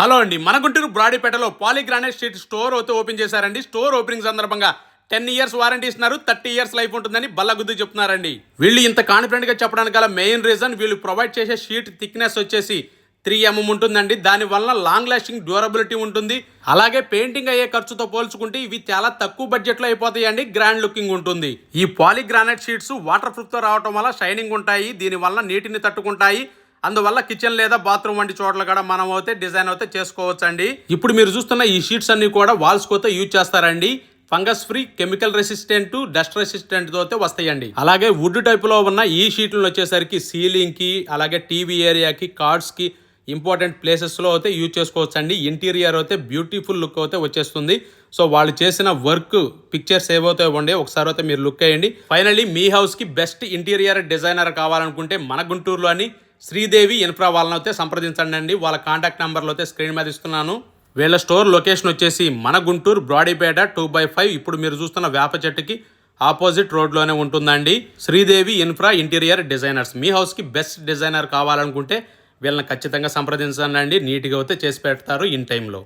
Hello అండి, మన Guntur బ్రాడీపేటలో polygranite street store అయితే ఓపెన్ చేశారండి. స్టోర్ ఓపెనింగ్ సందర్భంగా 10 ఇయర్స్ వారంటీ ఇస్తున్నారు, 30 ఇయర్స్ లైఫ్ ఉంటుందని బల్లగుద్దు చెప్తున్నారండి. వీళ్ళు ఇంత కాన్ఫిడెంట్ గా చెప్పడానికి గల మెయిన్ రీజన్ వీళ్ళు ప్రొవైడ్ చేసే షీట్ థిక్నెస్ వచ్చేసి 3mm ఉంటుందండి. దానివల్ల లాంగ్ లాస్టింగ్ డ్యూరబిలిటీ ఉంటుంది. అలాగే పెయింటింగ్ అయ్యే ఖర్చుతో పోల్చుకుంటే ఇవి చాలా తక్కువ బడ్జెట్ లో అయిపోతాయండి. గ్రాండ్ లుకింగ్ ఉంటుంది. ఈ పాలీగ్రానైట్ షీట్స్ వాటర్ ప్రూఫ్ తో రావడం వల్ల షైనింగ్ ఉంటాయి. దీనివల్ల నీటిని తట్టుకుంటాయి. అందువల్ల కిచెన్ లేదా బాత్రూమ్ వంటి చోట్ల కూడా మనం అయితే డిజైన్ అయితే చేసుకోవచ్చు అండి. ఇప్పుడు మీరు చూస్తున్న ఈ షీట్స్ అన్ని కూడా వాల్స్ అయితే యూజ్ చేస్తారండి. Fungus free, chemical resistant, dust resistant తో అయితే వస్తాయండి. అలాగే వుడ్ టైప్ లో ఉన్న ఈ షీట్లను వచ్చేసరికి సీలింగ్ కి, అలాగే టీవీ ఏరియాకి, కార్డ్స్ కి, ఇంపార్టెంట్ ప్లేసెస్ లో అయితే యూజ్ చేసుకోవచ్చు అండి. ఇంటీరియర్ అయితే బ్యూటిఫుల్ లుక్ అయితే వచ్చేస్తుంది. సో వాళ్ళు చేసిన వర్క్ పిక్చర్స్ ఏవైతే ఉండే ఒకసారి అయితే మీరు లుక్ అయ్యండి. ఫైనల్లీ మీ హౌస్ కి బెస్ట్ ఇంటీరియర్ డిజైనర్ కావాలనుకుంటే మన గుంటూరులోని శ్రీదేవి ఇన్ఫ్రా వాళ్ళని అయితే సంప్రదించండి అండి. వాళ్ళ కాంటాక్ట్ నెంబర్లు అయితే స్క్రీన్ మీద ఇస్తున్నాను. వీళ్ళ స్టోర్ లొకేషన్ వచ్చేసి మన గుంటూరు బ్రాడీపేట 2/5. ఇప్పుడు మీరు చూస్తున్న వేప చెట్టుకి ఆపోజిట్ రోడ్లోనే ఉంటుందండి. Sridevi infra interior designers. మీ హౌస్కి బెస్ట్ డిజైనర్ కావాలనుకుంటే వీళ్ళని ఖచ్చితంగా సంప్రదించండి. నీట్గా అయితే చేసి పెడతారు ఇన్ టైంలో.